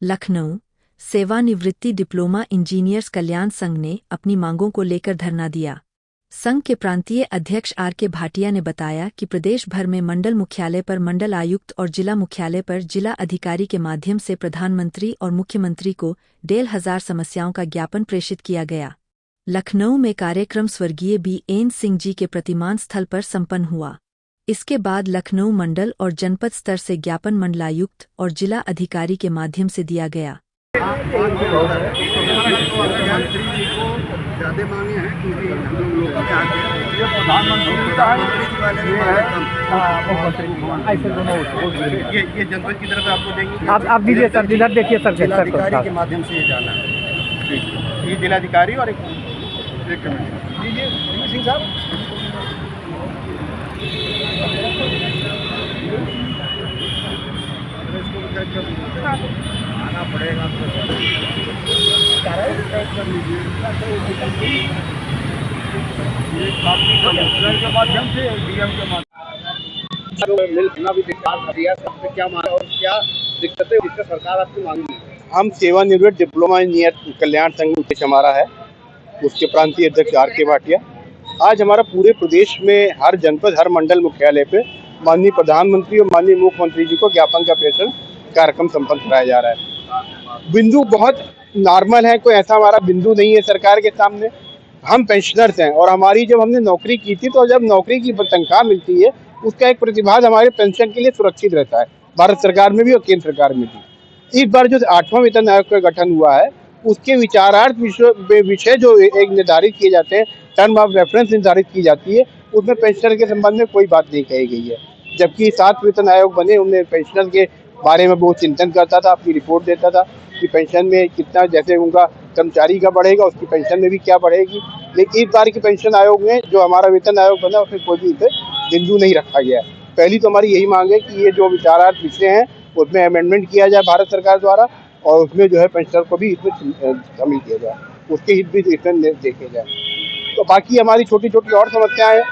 लखनऊ सेवानिवृत्ति diploma engineers कल्याण संघ ने अपनी मांगों को लेकर धरना दिया। संघ के प्रांतीय अध्यक्ष R.K. भाटिया ने बताया कि प्रदेश भर में मंडल मुख्यालय पर मंडल आयुक्त और जिला मुख्यालय पर जिला अधिकारी के माध्यम से प्रधानमंत्री और मुख्यमंत्री को 1,500 समस्याओं का ज्ञापन प्रेषित किया गया। लखनऊ में कार्यक्रम स्वर्गीय B.N. सिंह जी के प्रतिमान स्थल पर संपन्न हुआ। इसके बाद लखनऊ मंडल और जनपद स्तर से ज्ञापन मंडलायुक्त और जिला अधिकारी के माध्यम से दिया गया। ये जनपद की तरफ आपको देंगे। आप दीजिए सर, इधर देखिए सर, जिलाधिकारी के माध्यम से ये जाना है। ये जिलाधिकारी और एक कमेटी दीजिए सिंह साहब। आना पड़ेगा के माध्यम से डीएम के माध्यम मिलना भी सबसे क्या मांग और क्या दिक्कतें जिससे सरकार आपकी मांगी। हम सेवानिवृत्त डिप्लोमा इंजीनियर कल्याण संघ हमारा है, उसके प्रांतीय अध्यक्ष R.K. भाटिया। आज हमारा पूरे प्रदेश में हर जनपद हर मंडल मुख्यालय पे माननीय प्रधानमंत्री और माननीय मुख्यमंत्री जी को ज्ञापन का प्रेषण कार्यक्रम संपन्न कराया जा रहा है। बिंदु बहुत नॉर्मल है, कोई ऐसा हमारा बिंदु नहीं है सरकार के सामने। हम पेंशनर्स हैं और हमारी जब हमने नौकरी की थी तो जब नौकरी की तनख्वाह मिलती है उसका एक प्रतिभाग हमारे पेंशन के लिए सुरक्षित रहता है, भारत सरकार में भी और केंद्र सरकार में भी। इस बार जो 8वां वेतन आयोग का गठन हुआ है उसके विचारार्थ विषय जो एक निर्धारित किए जाते हैं, टर्म ऑफ रेफरेंस निर्धारित की जाती है, उसमें पेंशनर के संबंध में कोई बात नहीं कही गई है। जबकि 7 वेतन आयोग बने, उनमें पेंशनर के बारे में बहुत चिंतन करता था, अपनी रिपोर्ट देता था कि पेंशन में कितना, जैसे उनका कर्मचारी का बढ़ेगा उसकी पेंशन में भी क्या बढ़ेगी। लेकिन इस बार की पेंशन आयोग में जो हमारा वेतन आयोग बना उसमें कोई भी बिंदु नहीं रखा गया है। पहली तो हमारी यही मांग है कि ये जो विचारार्थ विषय हैं उसमें अमेंडमेंट किया जाए भारत सरकार द्वारा और उसमें जो है पेंशनर को भी इसमें शामिल किया जाए, उसके हित भी इसमें देखे जाए। तो बाकी हमारी छोटी छोटी और समस्याएं हैं।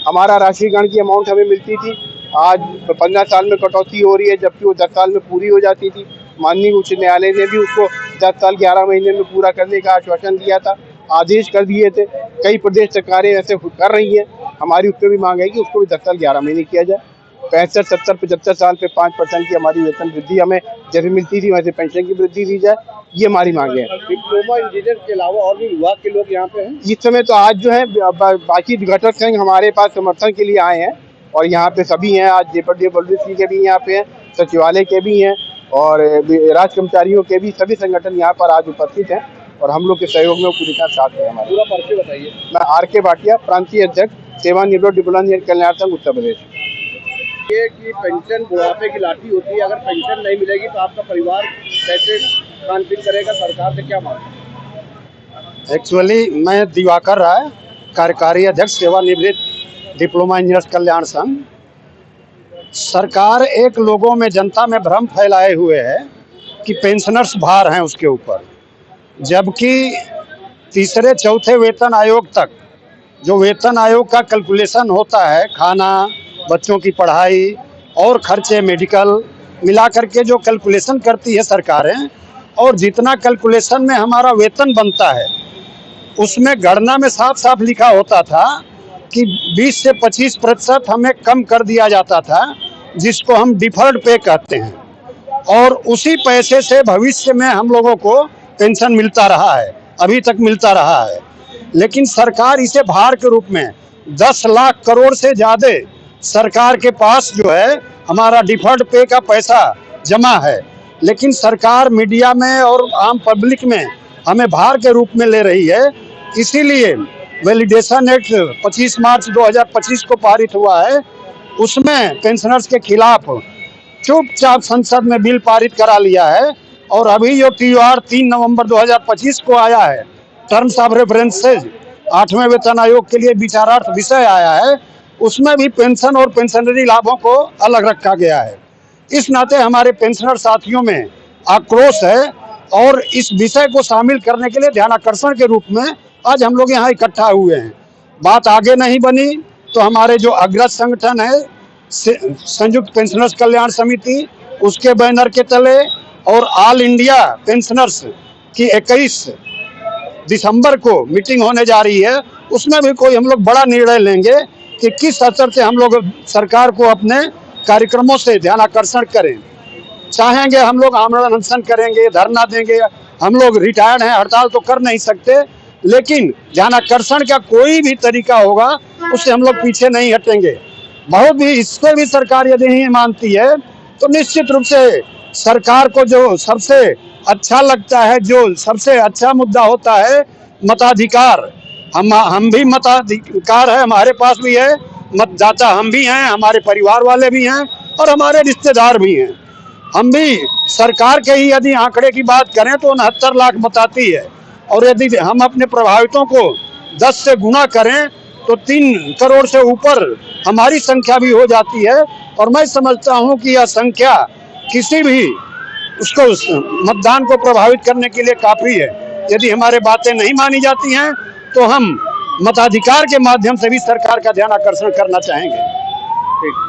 हमारा राशि गण की अमाउंट हमें मिलती थी, आज 15 साल में कटौती हो रही है, जबकि वो 10 साल में पूरी हो जाती थी। माननीय उच्च न्यायालय ने भी उसको 10 साल 11 महीने में पूरा करने का आश्वासन दिया था, आदेश कर दिए थे। कई प्रदेश सरकारें ऐसे कर रही हैं, हमारी उस पर भी मांग है कि उसको भी 10 साल 11 महीने किया जाए। 65, 70, 75 साल पे 5% की हमारी वेतन वृद्धि हमें जैसे मिलती थी वैसे पेंशन की वृद्धि दी जाए, ये हमारी मांगे हैं। डिप्लोमा इंजीनियर के अलावा और भी विभाग के लोग यहाँ पे हैं इस समय। तो आज जो है बाकी घटक संघ हमारे पास समर्थन के लिए आए हैं और यहाँ पे सभी हैं। आज जेपीडब्ल्यूसी के भी यहाँ पे हैं, सचिवालय के भी हैं और राज कर्मचारियों के भी सभी संगठन यहाँ पर आज उपस्थित हैं और हम लोग के सहयोग में पूरी तरह साथ है हमारे। पूरा परिचय बताइए। मैं R.K. भाटिया, प्रांतीय अध्यक्ष सेवानिवृत्त डिप्लोमा इंजीनियर कल्याण संघ उत्तर प्रदेश। ये कि पेंशन बुढ़ापे की लाठी होती है, अगर पेंशन नहीं मिलेगी तो आपका परिवार कैसे खान-पीन करेगा, सरकार से क्या मांग? एक्चुअली मैं दिवाकर राय, कार्यकारी अध्यक्ष सेवानिवृत्त डिप्लोमा इंजीनियर्स कल्याण संघ। सरकार एक लोगों में, जनता में भ्रम फैलाए हुए है कि पेंशनर्स भार हैं उसके ऊपर, जबकि तीसरे चौथे वेतन आयोग तक जो वेतन आयोग का कैलकुलेशन होता है, खाना, बच्चों की पढ़ाई और खर्चे मेडिकल मिला करके जो कैलकुलेशन करती है सरकारें, और जितना कैलकुलेशन में हमारा वेतन बनता है उसमें गणना में साफ साफ लिखा होता था कि 20 से 25% हमें कम कर दिया जाता था, जिसको हम डिफर्ड पे कहते हैं, और उसी पैसे से भविष्य में हम लोगों को पेंशन मिलता रहा है, अभी तक मिलता रहा है। लेकिन सरकार इसे भार के रूप में 10 लाख करोड़ से ज़्यादा सरकार के पास जो है हमारा डिफर्ड पे का पैसा जमा है, लेकिन सरकार मीडिया में और आम पब्लिक में हमें भार के रूप में ले रही है। इसीलिए वैलिडेशन एक्ट 25 मार्च 2025 को पारित हुआ है, उसमें पेंशनर्स के खिलाफ चुपचाप संसद में बिल पारित करा लिया है। और अभी जो TOR 3 नवंबर 2025 को आया है, टर्म्स ऑफ रेफरेंसेज 8वें वेतन आयोग के लिए विचारार्थ विषय आया है, उसमें भी पेंशन और पेंशनरी लाभों को अलग रखा गया है। इस नाते हमारे पेंशनर साथियों में आक्रोश है और इस विषय को शामिल करने के लिए ध्यानाकर्षण के रूप में आज हम लोग यहाँ इकट्ठा हुए हैं। बात आगे नहीं बनी तो हमारे जो अग्रज संगठन है संयुक्त पेंशनर्स कल्याण समिति, उसके बैनर के तले और ऑल इंडिया पेंशनर्स की 21 दिसंबर को मीटिंग होने जा रही है, उसमें भी कोई हम लोग बड़ा निर्णय लेंगे कि किस स्तर से हम लोग सरकार को अपने कार्यक्रमों से ध्यान आकर्षण करें। चाहेंगे हम लोग आमरण अनशन करेंगे, धरना देंगे, हम लोग रिटायर्ड हैं, हड़ताल तो कर नहीं सकते, लेकिन ध्यान आकर्षण का कोई भी तरीका होगा उससे हम लोग पीछे नहीं हटेंगे। बहुत भी इससे भी सरकार यदि नहीं मानती है तो निश्चित रूप से सरकार को जो सबसे अच्छा लगता है, जो सबसे अच्छा मुद्दा होता है मताधिकार, हम भी मताधिकार है, हमारे पास भी है, मतदाता हम भी हैं, हमारे परिवार वाले भी हैं और हमारे रिश्तेदार भी हैं। हम भी सरकार के ही यदि आंकड़े की बात करें तो 69 लाख बताती है, और यदि हम अपने प्रभावितों को 10 से गुना करें तो 3 करोड़ से ऊपर हमारी संख्या भी हो जाती है। और मैं समझता हूं कि यह संख्या किसी भी उसको मतदान को प्रभावित करने के लिए काफी है। यदि हमारे बातें नहीं मानी जाती हैं तो हम मताधिकार के माध्यम से भी सरकार का ध्यान आकर्षण करना चाहेंगे। ठीक।